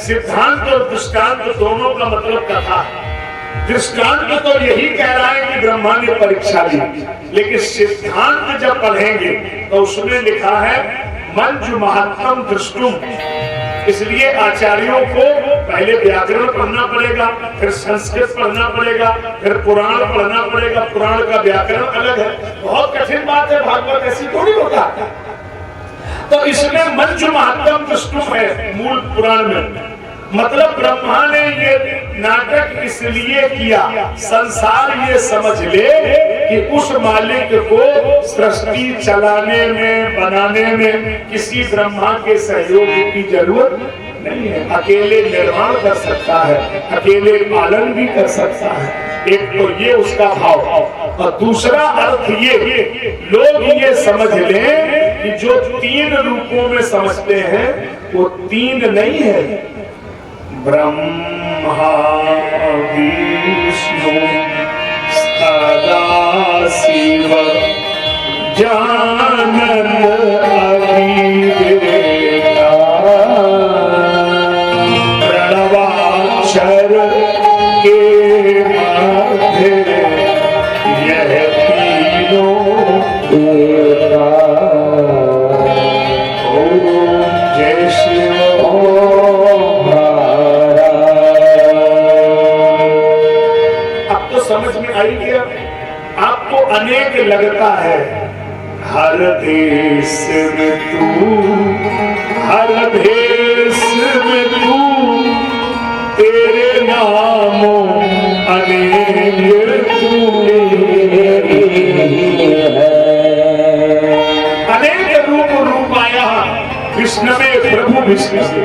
सिद्धांत और दृष्टांत दोनों का मतलब कथा है। दृष्टांत तो यही कह रहा है कि ब्रह्मा ने परीक्षा ली, लेकिन सिद्धांत जब पढ़ेंगे तो उसमें लिखा है मंजु महत्तम दृष्टुम। इसलिए आचार्यों को पहले व्याकरण पढ़ना पड़ेगा, फिर संस्कृत पढ़ना पड़ेगा, फिर पुराण पढ़ना पड़ेगा। पुराण का व्याकरण अलग है, बहुत कठिन बात है। भागवत ऐसी थोड़ी होता है। तो इसमें मंजु महत्तम दृष्टुम है मूल पुराण में। मतलब ब्रह्मा ने ये नाटक इसलिए किया, संसार ये समझ ले कि उस मालिक को सृष्टि चलाने में, बनाने में किसी ब्रह्मा के सहयोग की जरूरत नहीं है। अकेले निर्माण कर सकता है, अकेले पालन भी कर सकता है। एक तो ये उसका भाव, और दूसरा अर्थ ये लोग ये समझ लें कि जो तीन रूपों में समझते हैं वो तीन नहीं है। ब्रह्मा विष्णु सदा शिव जानन अविवेका प्रणवाक्षर के मध्य यह तीनों एका। ओम जय शिव। समझ में आई क्या? आपको अनेक लगता है, हर देश में तू, हर भेष में तू, तेरे नामों अनेक अनेक रूप आया कृष्ण में, प्रभु विष्णु से।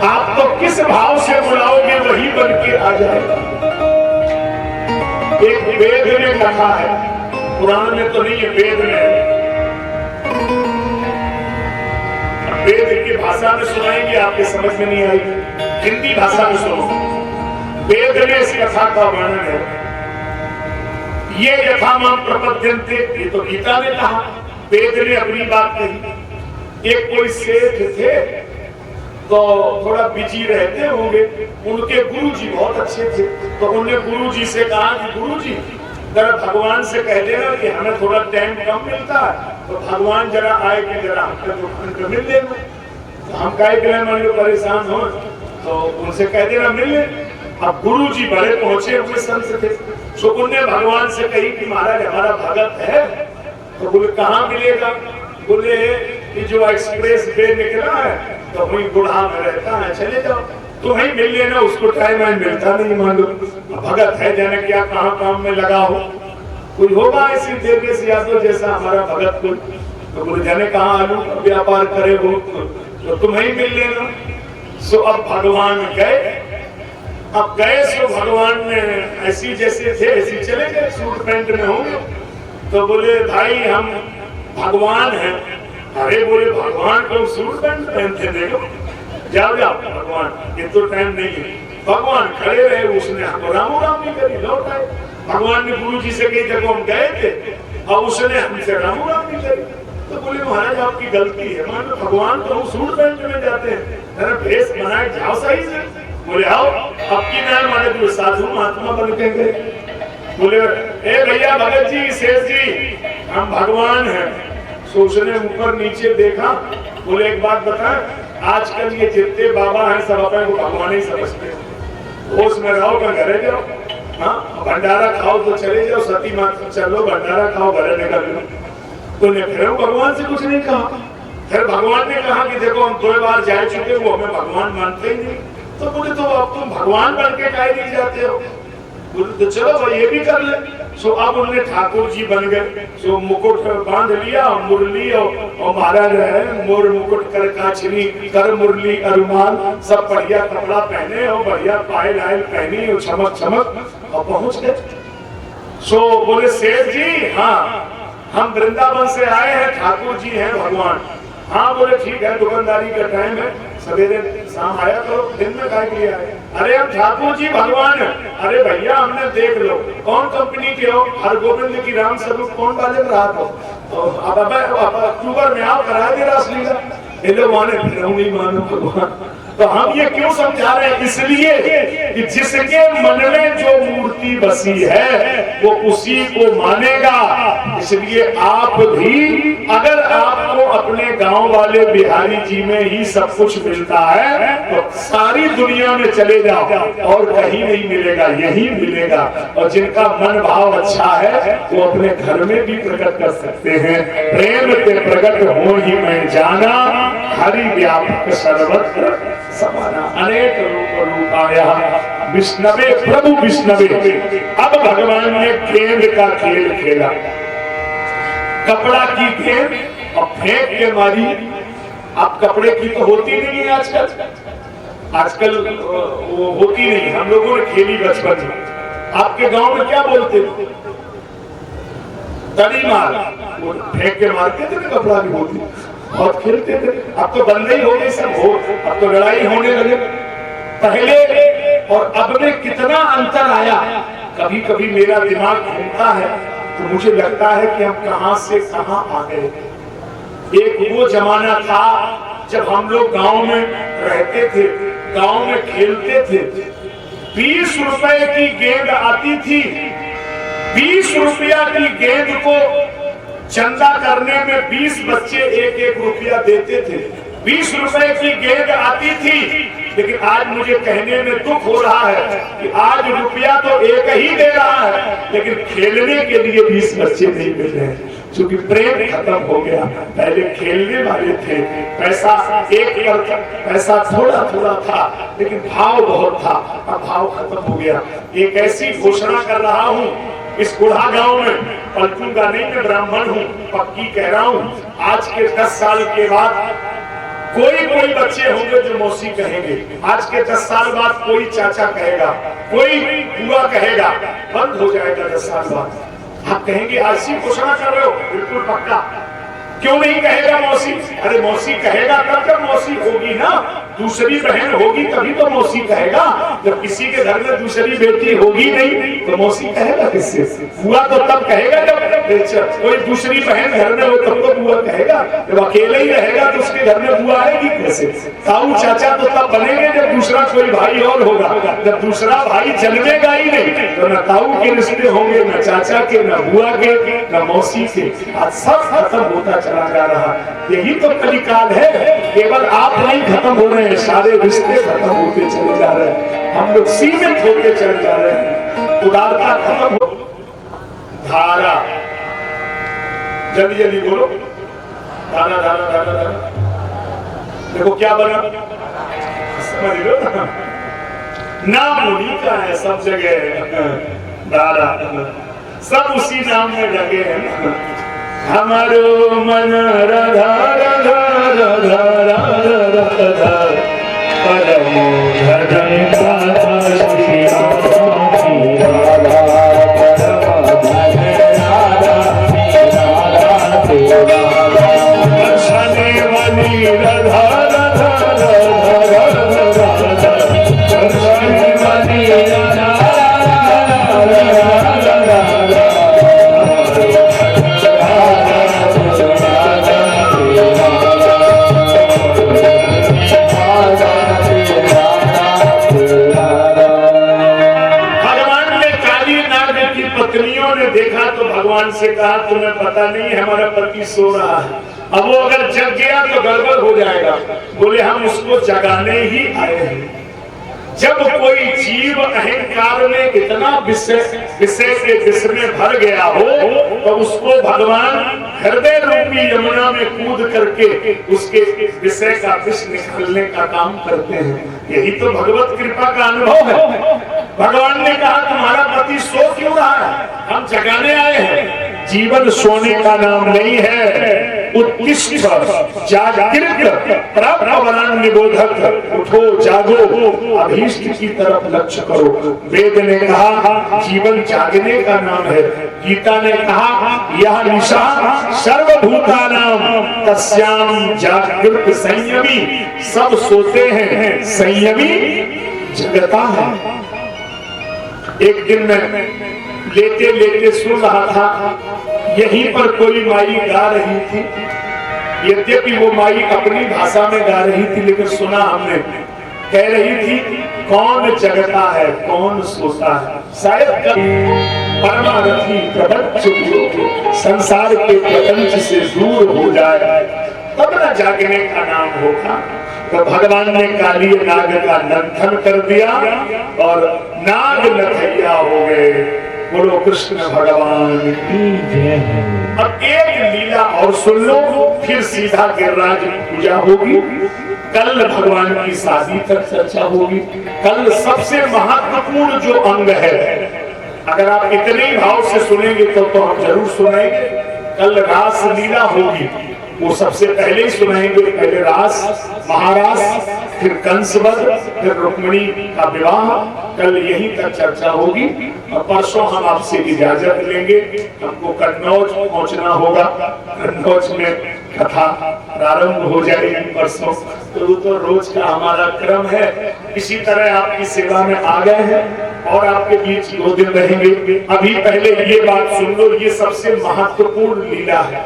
आप तो किस भाव से बुलाओगे वही बन के आ जाएगा। एक वेद में कथा है, पुराण में तो नहीं है, वेद में है। वेद की भाषा में सुनाएंगे, आपके समझ में नहीं आएगी, हिंदी भाषा में सुनो। वेद में इस कथा का वर्णन है। ये यथा मां प्रपद्यन्ते, ये तो गीता ने कहा, वेद ने अपनी बात कही। एक कोई सेठ थे, तो थोड़ा बिजी रहते होंगे, उनके गुरुजी बहुत अच्छे थे, तो उन्होंने गुरुजी से कहा कि गुरुजी जरा भगवान से कह देना कि हमें थोड़ा टाइम कम मिलता है, तो भगवान जरा आए कि जरा हमको मिल लेना। तो हम कहे कि मान लो परेशान हो तो उनसे कह देना मिल ले। अब गुरुजी बड़े पहुंचे हुए संत थे, तो उन्होंने भगवान से कही कि महाराज हमारा भगत है। तो बोले कहाँ मिलेगा? बोले कि जो एक्सप्रेस वे निकला है तो वही गुढ़ा में रहता है, चले जाओ तो वही मिल लेना। उसको टाइम मिलता नहीं, मान लो भगत है, जाने क्या कहाँ काम में लगा हो। कोई होगा ऐसी देवेश यादव जैसा हमारा भगत कोई, तो बोले जाने कहाँ आलू का व्यापार करे हो, तो तुम्हें मिल लेना। सो अब भगवान गए, अब गए सो भगवान ने ऐसी जैसे थे ऐसी चले गए, सूट पैंट में होंगे। तो बोले भाई हम भगवान हैं। अरे बोले भगवान को सूट पैंट पहनते देखो, जाओ जाओ भगवान, ये तो टाइम नहीं है। भगवान खड़े रहे, उसने हमको राम राम नहीं करी, लौट आए। भगवान ने गुरु जी से कही जब हम गए थे और उसने हमसे राम राम नहीं करी। तो बोले महाराज आपकी गलती है, मान लो भगवान तो सूट पैंट में जाते हैं, भेष बनाए जाओ सही से। बोले आओ आपकी नाम माने जो साधु महात्मा बन के गए। बोले ए भैया भगत जी, सेठ जी, हम भगवान हैं। सो उसने ऊपर नीचे देखा, बोले एक बात बता, आजकल ये जितने बाबा हैं सब अपने को भगवान ही समझते हैं। होश में रहो का घरे जाओ, हाँ भंडारा खाओ तो चले जाओ, सती माता चलो भंडारा खाओ घरे निकल लो। तो फिर भगवान से कुछ नहीं कहा। फिर भगवान ने कहा कि देखो हम 2 बार जा चुके, वो हमें भगवान मानते ही नहीं। तो बोले तो अब तुम भगवान बन के काहे नहीं जाते हो? बोले तो चलो भाई ये भी कर ले। सो अब उन्होंने ठाकुर जी बन गए। सो मुकुट बांध लिया, मुरली और महाराज है मोर मुकुट कर काछनी कर मुरली अरुमाल, सब बढ़िया कपड़ा पहने और बढ़िया पायल आयल पहनी और चमक चमक और पहुंच गए। सो बोले सेठ जी हाँ हम वृंदावन से आए हैं, ठाकुर जी हैं भगवान। हाँ बोले ठीक है, दुकानदारी का टाइम है, सवेरे शाम आया करो, दिन में काय के लिए आए? अरे हम ठाकुर जी भगवान है। अरे भैया हमने देख लो कौन कंपनी के हो, हरगोविंद की राम स्वरूप कौन वाले में रहा तो अब अक्टूबर में आओ करा दे रासलीला। ये लोग माने फिर नहीं मानो भगवान। तो हम ये क्यों समझा रहे हैं? इसलिए कि जिसके मन में जो मूर्ति बसी है वो उसी को मानेगा। इसलिए आप भी, अगर आपको अपने गांव वाले बिहारी जी में ही सब कुछ मिलता है तो सारी दुनिया में चले जाओ और कहीं नहीं मिलेगा, यही मिलेगा। और जिनका मन भाव अच्छा है वो अपने घर में भी प्रकट कर सकते हैं। प्रेम के प्रकट हो ही मैं जाना, हरि व्यापक सर्वत्र समाना। अनेक रूप रूपाया विष्णवे प्रभु विष्णवे। अब भगवान ने गेंद का खेल खेला, कपड़ा की गेंद और फेंक के मारी। अब कपड़े की तो होती नहीं है आजकल वो होती नहीं। हम लोगों ने खेली बचपन में। आपके गांव में क्या बोलते थे? तड़ी मार, वो फेंक के मारते थे ना, कपड़ा की होती और खेलते थे। अब तो बंद ही हो गई सब, हो अब तो लड़ाई होने लगे। पहले और अब में कितना अंतर आया। कभी कभी मेरा दिमाग घूमता है तो मुझे लगता है कि हम कहां से कहां आ गए। एक वो जमाना था जब हम लोग गांव में रहते थे, गांव में खेलते थे। 20 रुपए की गेंद आती थी। 20 रुपया की गेंद को चंदा करने में 20 बच्चे 1-1 रुपया देते थे। 20 रुपए की गेंद आती थी। लेकिन आज मुझे कहने में दुख हो रहा है कि आज रुपया तो एक ही दे रहा है, लेकिन खेलने के लिए 20 बच्चे नहीं मिल रहे हैं, क्योंकि प्रेम खत्म हो गया। पहले खेलने वाले थे, पैसा पैसा थोड़ा थोड़ा था, लेकिन भाव बहुत था। अब भाव खत्म हो गया। एक ऐसी घोषणा कर रहा हूँ, इस बूढ़ा गांव में पलटूंगा नहीं, मैं ब्राह्मण हूँ, पक्की कह रहा हूँ। आज के 10 साल के बाद कोई बच्चे होंगे जो मौसी कहेंगे। आज के 10 साल बाद कोई चाचा कहेगा, कोई बुआ कहेगा। बंद हो जाएगा 10 साल बाद। आप कहेंगे ऐसी घोषणा कर रहे हो? बिल्कुल पक्का। क्यों नहीं कहेगा मौसी? अरे मौसी कहेगा तब जब मौसी होगी ना, दूसरी बहन होगी तभी तो मौसी कहेगा। जब किसी के घर में दूसरी बेटी होगी नहीं तो मौसी कहेगा किससे? बुआ तो तब कहेगा जब कोई दूसरी बहन घर में हो, तब तो बुआ कहेगा। जब अकेले ही रहेगा तो उसके घर में बुआ आएगी कैसे? ताऊ चाचा तो तब बनेंगे जब दूसरा कोई भाई और होगा। जब दूसरा भाई जन्मेगा ही नहीं तो न ताऊ के रिश्ते होंगे, न चाचा के, न बुआ के, न मौसी के। आज सब खत्म होता चला जा रहा। यही तो कलिकाल है। केवल आप नहीं खत्म हो रहे हैं, सारे रिश्ते खत्म होते चले जा रहे हैं। हम लोग सीमित होते चले जा रहे हैं। उदारता खत्म हो। धारा, जल्दी जल्दी बोलो। धारा धारा धारा धारा। देखो क्या बना, समझ लो नाम उन्हीं का है सब जगह। धारा सब उसी नाम में लगे हैं। हमारो मन राधा राधा राधा राधा राधा परमो धन से कहा तुम्हें पता नहीं हमारा पति सो रहा है। अब वो अगर जग गया तो गड़बड़ हो जाएगा। बोले हम उसको जगाने ही आए हैं। जब कोई जीव अहंकार में इतना विषय के विष में भर गया हो तो उसको भगवान हृदय रूपी यमुना में कूद करके उसके विषय का विष निकालने का काम करते हैं। यही तो भगवत कृपा का अनुभव है। भगवान ने कहा तुम्हारा पति सो क्यों रहा है? हम जगाने आए हैं। जीवन सोने का नाम नहीं है। उत्कृष्ट जागृत प्राप्त निबोधक, उठो जागो, अभीष्ट की तरफ लक्ष्य करो। वेद ने कहा जीवन जागने का नाम है। गीता ने कहा यह निशा सर्वभूतानां तस्याम जागृत संयमी। सब सोते हैं, संयमी जगता है। एक दिन मैं लेटे लेटे सुन रहा था, यहीं पर कोई माई गा रही थी। यद्यपि वो माई अपनी भाषा में गा रही थी, लेकिन सुना हमने कह रही थी कौन जगता है कौन सोता है, शायद परमारथी प्रपंच संसार के प्रपंच से दूर हो जाए तब न जागने का नाम होगा। तो भगवान ने काली नाग का नंथन कर दिया और नाग नथैया हो गए। बोलो कृष्ण भगवान की जय। अब एक लीला और सुन लो, फिर सीधा गिरिराज पूजा होगी। कल भगवान की शादी तक चर्चा होगी। कल सबसे महत्वपूर्ण जो अंग है, अगर आप इतने भाव से सुनेंगे तो हम जरूर सुनाएंगे। कल रास लीला होगी, वो सबसे पहले ही सुनाएंगे। पहले रास महारास, फिर कंसवध, फिर रुक्मिणी का विवाह। कल यहीं तक चर्चा होगी और परसों हम आपसे इजाजत लेंगे। हमको कन्नौज पहुंचना होगा। कन्नौज में कथा प्रारंभ हो जाएगी परसों। तो रोज का हमारा क्रम है। इसी तरह आपकी सेवा में आ गए हैं और आपके बीच 2 दिन रहेंगे। अभी पहले ये बात सुन लो, ये सबसे महत्वपूर्ण लीला है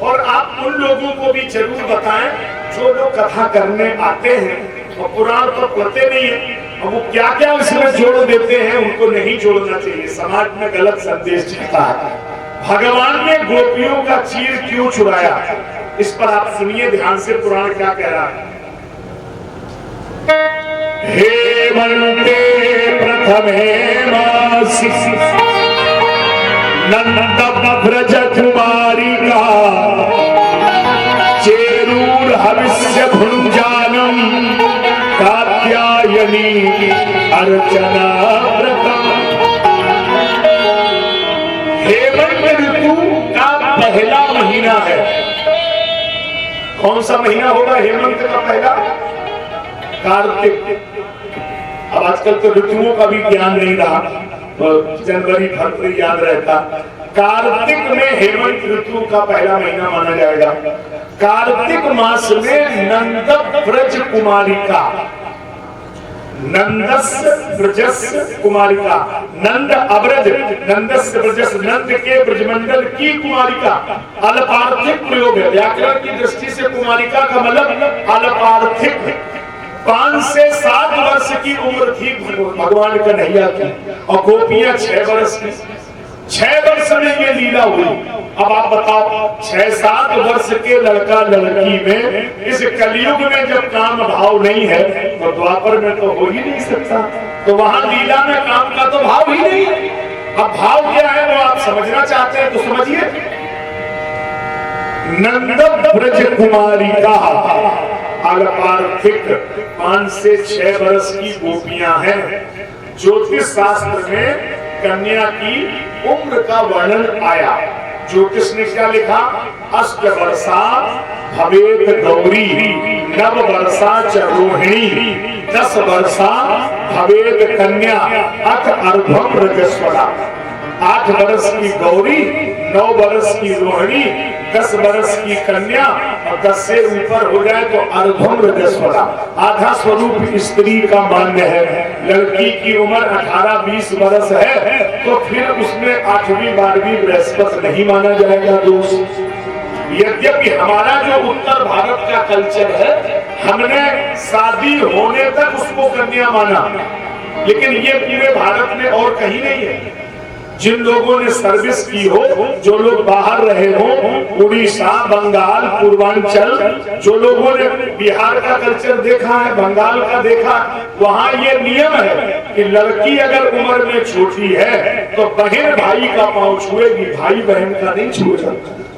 और आप उन लोगों को भी जरूर बताएं जो लोग कथा करने आते हैं और पुराण तो पढ़ते नहीं है और वो क्या क्या इसमें जोड़ देते हैं, उनको नहीं जोड़ना चाहिए। समाज में गलत संदेश चलता है। भगवान ने गोपियों का चीर क्यों चुराया, इस पर आप सुनिए ध्यान से, पुराण क्या कह रहा है। हे वंदे प्रथमे मासी नंद व्रज कुमारी का चेरूर हविष्य भुंजानम कात्यायनी अर्चना व्रतम। हेमंत ऋतु का पहला महीना है। कौन सा महीना होगा हेमंत का पहला? कार्तिक। अब आजकल तो ऋतुओं का भी ज्ञान नहीं रहा, तो जनवरी फरवरी याद रहता। कार्तिक में हेमंत ऋतु का पहला महीना माना जाएगा। कार्तिक मास में नंद व्रज कुमारिका, नंदस ब्रजस कुमारिका, नंद अब्रज, नंदस ब्रजस, नंद के ब्रजमंडल की कुमारिका। अल्पार्थिक प्रयोग है। व्याकरण की दृष्टि से कुमारिका का मतलब अल्पार्थिक। 5 से 7 वर्ष की उम्र थी भगवान कन्हैया की और गोपियां 6 वर्ष की। 6 वर्ष में ये लीला हुई। अब आप बताओ 6-7 वर्ष के लड़का लड़की में इस कलयुग में जब काम भाव नहीं है तो द्वापर में तो हो ही नहीं सकता। तो वहां लीला में काम का तो भाव ही नहीं। अब भाव क्या है वो आप समझना चाहते हैं तो समझिए। नंद ब्रज कुमारी का अल्पार्थिक 5 से 6 वर्ष की गोपियां हैं। ज्योतिष शास्त्र में कन्या की उम्र का वर्णन आया। ज्योतिष ने क्या लिखा? 8 वर्षा भवेत गौरी, 9 वर्षा च रोहिणी, 10 वर्षा भवेत कन्या, अथ अर्धम रजस्वला। 8 वर्ष की गौरी, 9 वर्ष की रोहिणी, 10 वर्ष की कन्या और 10 से ऊपर हो जाए तो अर्धम रजस्वला, आधा स्वरूप स्त्री का मान्य है। लड़की की उम्र 18-20 वर्ष है तो फिर उसमें 8वीं 12वीं बृहस्पति नहीं माना जाएगा दोस्त। यद्यपि हमारा जो उत्तर भारत का कल्चर है, हमने शादी होने तक उसको कन्या माना, लेकिन ये पूरे भारत में और कहीं नहीं है। जिन लोगों ने सर्विस की हो, जो लोग बाहर रहे हो, उड़ीसा, बंगाल, पूर्वांचल, जो लोगों ने बिहार का कल्चर देखा है, बंगाल का देखा, वहाँ ये नियम है कि लड़की अगर उम्र में छोटी है तो बहन भाई का पांव छुएगी, भाई बहन का नहीं छुएगा।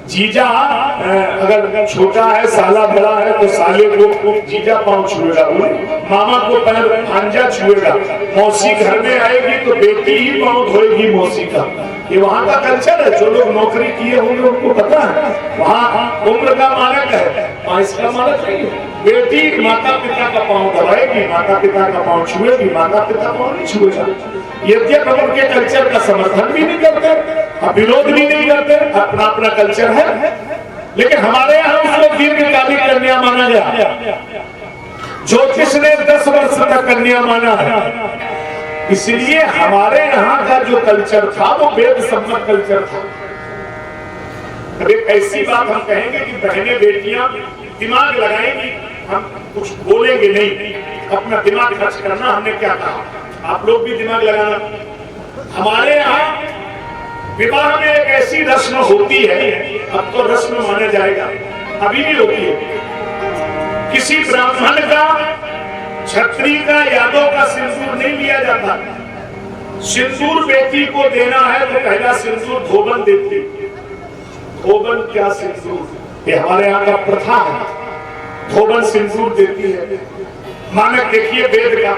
जीजा अगर छोटा है, साला बड़ा है तो साले को जीजा पांव छुएगा, मामा को पैर भांजा छुएगा, मौसी घर में आएगी तो बेटी ही पांव धोएगी मौसी का। ये वहाँ का कल्चर है। जो लोग नौकरी किए होंगे उनको पता है, वहाँ उम्र का मानक है, इसका मानक नहीं है। बेटी माता पिता का पांव दबाएगी, माता पिता का पांव छुएगी, माता पिता पांव नहीं छुएगा। यद्यपि हम उनके कल्चर का समर्थन भी नहीं करते, विरोध भी नहीं करते, अपना अपना कल्चर है, लेकिन हमारे यहाँ उसको दीर्घकालिक कन्या माना गया। ज्योतिष ने 10 वर्ष तक कन्या माना है। इसलिए हमारे यहाँ का जो कल्चर था वो वेद सम्मत कल्चर था। अब एक ऐसी बात हम कहेंगे कि बहनें बेटियां दिमाग लगाएंगी, हम कुछ बोलेंगे नहीं, अपना दिमाग खर्च करना। हमने क्या कहा, आप लोग भी दिमाग लगाना। हमारे यहाँ विवाह में एक ऐसी रस्म होती है, अब तो रस्म माना जाएगा, अभी भी होती है, किसी ब्राह्मण का, क्षत्रिय का, यादव का सिंदूर नहीं लिया जाता। सिंदूर बेटी को देना है तो पहला सिंदूर धोबन देती है। धोबन क्या सिंदूर, ये हमारे यहाँ का प्रथा है, धोबन सिंदूर देती है। मानक देखिए वेद का,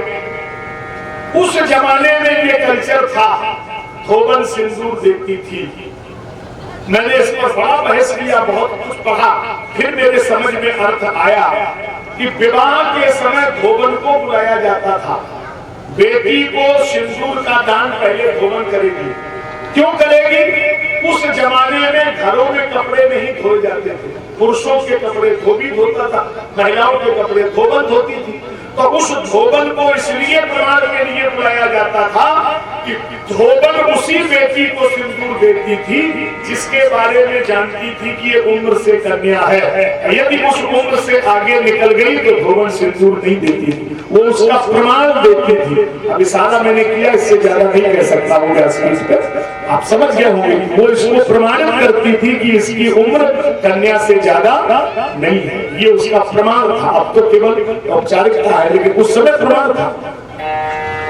उस जमाने में ये कल्चर था, धोबन सिंदूर देती थी। मैंने इस पर बड़ा बहस किया, बहुत कुछ पढ़ा, फिर मेरे समझ में अर्थ आया कि विवाह के समय धोबन को बुलाया जाता था। बेटी को सिंदूर का दान पहले धोबन करेगी। क्यों करेगी? उस जमाने में घरों में कपड़े नहीं धोए जाते थे, पुरुषों के कपड़े धोबी धोता था, महिलाओं के कपड़े धोबन धोती थी। तो उस धोबन को इसलिए प्रमाण के लिए बुलाया जाता था कि धोबन उसी बेटी को सिंदूर देती थी जिसके बारे में जानती थी कि ये उम्र से कन्या है। यदि उस उम्र से आगे निकल गई तो धोबन सिंदूर नहीं देती थी, वो उसका प्रमाण देती थी। अब इशारा मैंने किया, इससे ज्यादा नहीं कह सकता हूँ स्पीच पे, आप समझ गए होंगे। वो इसको प्रमाणित करती थी कि इसकी उम्र कन्या से ज्यादा नहीं है, ये उसका प्रमाण था। अब तो केवल औपचारिकता है, लेकिन उस समय प्रमाण था।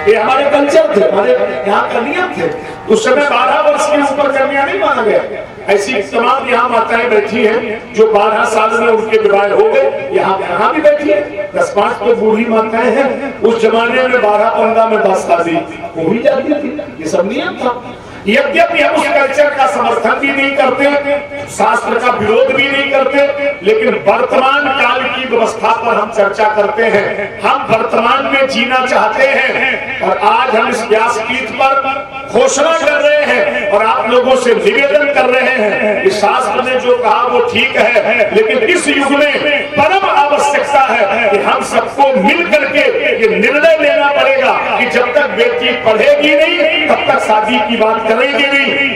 ये हमारे कल्चर थे, हमारे यहाँ का नियम थे। उस समय 12 वर्ष के ऊपर कन्या नहीं माना गया। ऐसी तमाम यहाँ माताएं बैठी हैं जो 12 साल में उनके विवाह हो गए, यहाँ भी बैठी है। 10-5 तो बूढ़ी माताएं हैं। उस जमाने में 12-15 में 10 शादी हो ही जाती थी, ये सब नियम था। यद्यपि हम उस कल्चर का समर्थन भी नहीं करते, शास्त्र का विरोध भी नहीं करते, लेकिन वर्तमान काल की व्यवस्था पर हम चर्चा करते हैं। हम वर्तमान में जीना चाहते हैं और आज हम इस व्यासपीठ पर घोषणा कर रहे हैं और आप लोगों से निवेदन कर रहे हैं कि शास्त्र ने जो कहा वो ठीक है, लेकिन इस युग में परम आवश्यकता है कि हम सबको मिल करके ये निर्णय लेना पड़ेगा कि जब तक बेटी पढ़ेगी नहीं तब तक शादी की बात करेंगे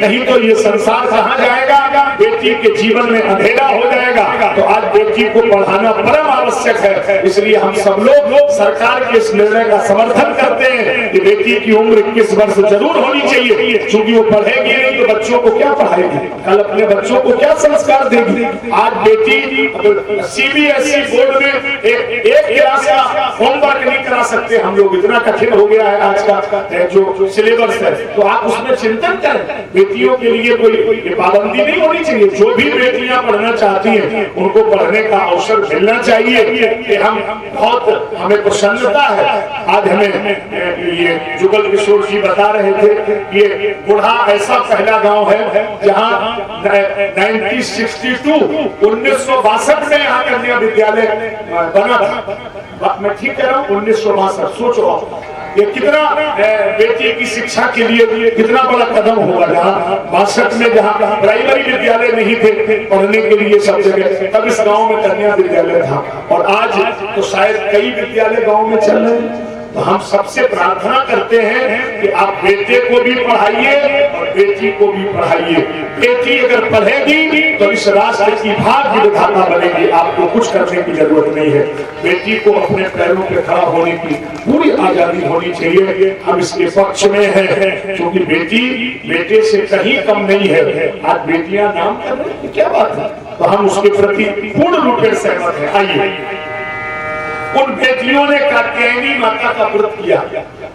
नहीं तो ये संसार कहाँ जाएगा, बेटी के जीवन में अंधेरा हो जाएगा। तो आज बेटी को पढ़ाना परम आवश्यक है। इसलिए हम सब लोग सरकार के इस निर्णय का समर्थन करते हैं कि बेटी की उम्र 21 वर्ष जरूर होनी चाहिए, क्योंकि वो पढ़ेगी नहीं तो बच्चों को क्या पढ़ाएगी, कल अपने बच्चों को क्या संस्कार देगी। आज बेटी CBSE बोर्ड में एक क्लास का होमवर्क नहीं करा सकते हम लोग, इतना कठिन हो गया है आज का जो सिलेबस है। तो आप उसमें चिंतन करें, बेटियों के लिए कोई पाबंदी नहीं होनी चाहिए। जो भी बेटियां पढ़ना चाहती हैं उनको पढ़ने का अवसर मिलना चाहिए। कि हम बहुत हमें प्रसन्नता है, आज हमें ये जुगल किशोर जी बता रहे थे, ये बुढ़ा ऐसा पहला गांव है जहां 1962 में यहाँ कन्या विद्यालय बना था। मैं ठीक कह रहा हूँ, 1962। सोचो ये कितना बेटी की शिक्षा के लिए कितना बड़ा कदम होगा। जहाँ 62 में जहाँ प्राइमरी विद्यालय नहीं थे पढ़ने के लिए सब जगह, तब इस गांव में कन्या विद्यालय था और आज तो शायद कई विद्यालय गांव में चल रहे हैं। तो हम सबसे प्रार्थना करते हैं कि आप बेटे को भी पढ़ाइए और बेटी को भी पढ़ाइए। बेटी अगर पढ़ेगी तो इस राष्ट्र की भाग्य विधाता बनेगी, आपको कुछ करने की जरूरत नहीं है। बेटी को अपने पैरों पे खड़ा होने की पूरी आजादी होनी चाहिए। हम इसके पक्ष में हैं, क्योंकि बेटी बेटे से कहीं कम नहीं है। आज बेटियां नाम कर रही हैं, क्या बात है, तो हम उसके प्रति पूर्ण रूप से सहमत हैं। आइए, उन बेटियों ने कात्यायनी माता का व्रत किया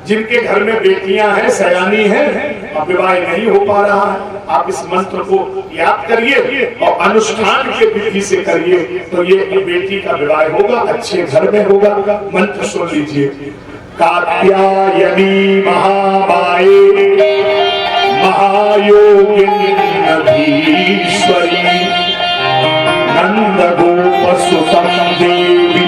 जिनके घर में बेटियां हैं, सयानी हैं, अब विवाह नहीं हो पा रहा है। आप इस मंत्र को याद करिए और अनुष्ठान के विधि से करिए तो ये बेटी का विवाह होगा, अच्छे घर में होगा। मंत्र सुन लीजिए। कात्यायनी महामाये महायोगिनी नभीश्वरी नंद गोप सुतम देवी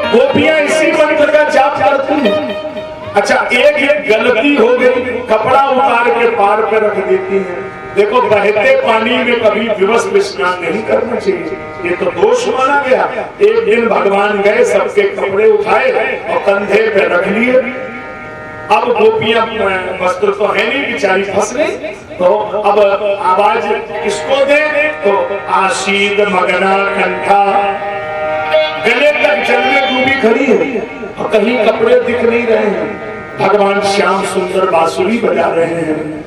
गोपियां इसी मंत्र का जाप करती हैं। अच्छा, एक गलती हो गई, कपड़ा उतार के पार पे रख देती हैं। देखो, बहते पानी में कभी विवश स्नान नहीं करना चाहिए, ये तो दोष माना गया। एक दिन भगवान गए, सबके कपड़े उठाए और कंधे पे रख लिए। अब गोपियां वस्त्र तो है नहीं, बेचारी फंस गई, तो अब आवाज किसको दे? तो आशीद मगना कंठा, गले तक जल में डूबी खड़ी है और कहीं कपड़े दिख नहीं रहे हैं। भगवान श्याम सुंदर बांसुरी बजा रहे हैं।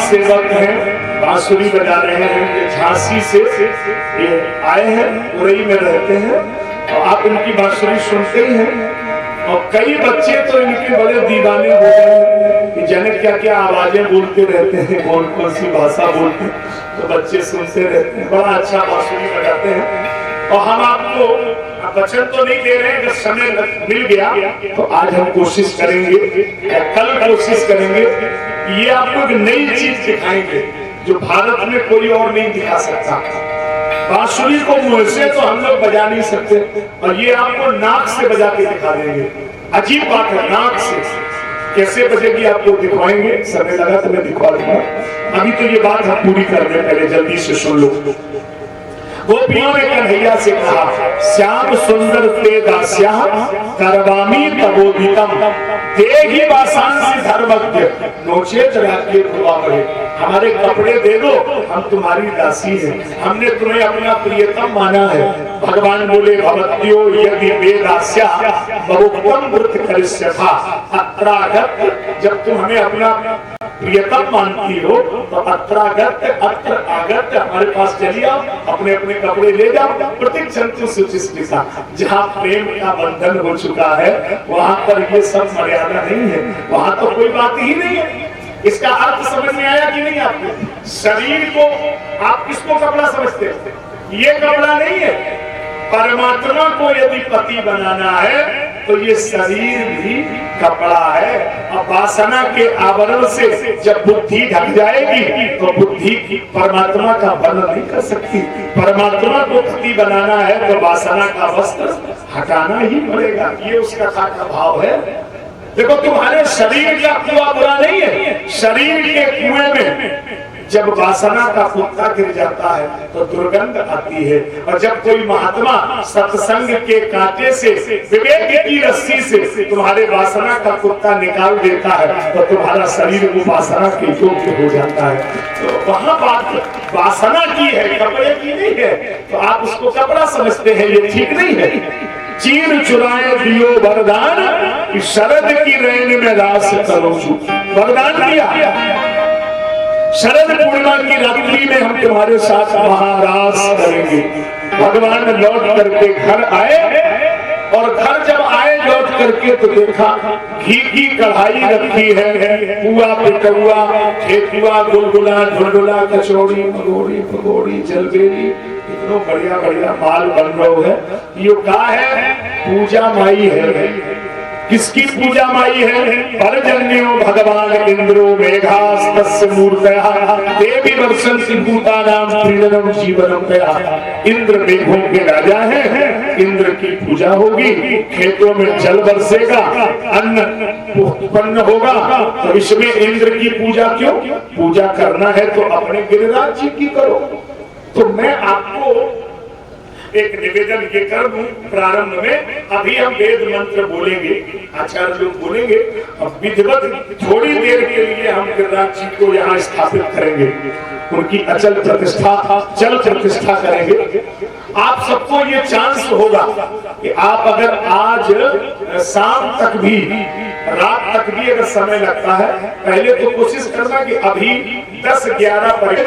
सेवक हैं, बांसुरी बजा रहे हैं। ये झांसी से ये आए हैं, उरई में रहते हैं और आप इनकी बांसुरी सुनते ही हैं। और कई बच्चे तो इनके बड़े दीवाने हो गए हैं, जाने क्या क्या आवाजें बोलते रहते हैं, कौन कौन सी भाषा बोलते हैं, तो बच्चे सुनते रहते हैं। बड़ा अच्छा बांसुरी बजाते हैं। और हम आपको वचन तो नहीं दे रहे हैं, अगर समय मिल गया तो आज हम कोशिश करेंगे या कल कोशिश करेंगे, ये आपको एक नई चीज दिखाएंगे जो भारत में कोई और नहीं दिखा सकता। बांसुरी को मुंह से तो हम लोग बजा नहीं सकते, और ये आपको नाक से बजा के दिखा देंगे। अजीब बात है, नाक से कैसे बजेगी आपको दिखवाएंगे। समय लगा तो मैं दिखवा दूंगा। अभी तो ये बात हम पूरी कर रहे हैं, पहले जल्दी से सुन लो। गोपियों ने कन्हैया से कहा, श्याम सुंदर ते दास्या करवामी तबोदितम, देहि वासांसि धर्मज्ञ नोचेत राज्य खुआ बढ़े। हमारे कपड़े दे दो, हम तुम्हारी दासी हैं, हमने तुम्हें अपना प्रियतम माना है। भगवान बोले, भवत्यो यदि वेदास्या बहुतम व्रत करिष्यथा अत्रागत, जब तुम हमें अपना प्रियतम मानती हो तो अत्रागत अत्र आगत हमारे पास चली आओ, अपने अपने कपड़े ले जाओ। प्रतिक्षंतु सुचिस्मिता, जहाँ प्रेम का बंधन हो चुका है वहाँ पर ये सब मर्यादा नहीं है, वहाँ तो कोई बात ही नहीं है। इसका अर्थ समझ में आया कि नहीं आपको? शरीर को आप किसको कपड़ा समझते हैं? ये कपड़ा नहीं है। परमात्मा को यदि पति बनाना है तो ये शरीर भी कपड़ा है। और वासना के आवरण से जब बुद्धि ढक जाएगी तो बुद्धि परमात्मा का वर्णन नहीं कर सकती। परमात्मा को पति बनाना है तो वासना का वस्त्र हटाना ही पड़ेगा। ये उस कथा का भाव है। देखो, तुम्हारे शरीर का कुआं बुरा नहीं है। शरीर के कुएं में जब वासना का कुत्ता गिर जाता है तो दुर्गंध आती है। और जब कोई महात्मा सत्संग के कांटे से, विवेक की रस्सी से तुम्हारे वासना का कुत्ता निकाल देता है तो तुम्हारा शरीर वो वासना के योग्य हो जाता है। तो वहाँ बात वासना की है, कपड़े की नहीं है। तो आप उसको कपड़ा समझते हैं, ये ठीक नहीं है। चीर चुराए दियो वरदान कि शरद की रैन में रास करो। वरदान दिया, शरद पूर्णिमा की रात्रि में हम तुम्हारे साथ महारास करेंगे। भगवान लौट करके घर आए, और घर जब आए लौट करके तो देखा घी की कढ़ाई रखी है, पुआ पिटुआ ठेकुआ गुलगुला ढुलढुला कचौड़ी मगोड़ी पकौड़ी जलबेरी, इतना बढ़िया बढ़िया माल बन रहा है। ये क्या है? पूजा माई है। किसकी पूजा माई है? परजन्यो भगवान इंद्रो मेघास्तस्य मूर्तयः देवी वर्षन्ति भूतानां प्रीणनम जीवनम तया। इंद्र मेघों के राजा हैं, इंद्र की पूजा होगी, खेतों में जल बरसेगा, अन्न उत्पन्न होगा। तो इसमें इंद्र की पूजा क्यों? पूजा करना है तो अपने गिरिराज जी की करो। तो मैं आपको एक निवेदन ये कर दूं प्रारंभ में। अभी हम वेद मंत्र बोलेंगे, आचार्य लोग बोलेंगे, अब विधिवत थोड़ी देर के लिए हम गिरिराज जी को यहाँ स्थापित करेंगे, उनकी अचल प्रतिष्ठा चल प्रतिष्ठा करेंगे। आप सबको ये चांस होगा कि आप अगर आज शाम तक भी, रात तक भी अगर समय लगता है, पहले तो कोशिश करना कि अभी 10-11 पर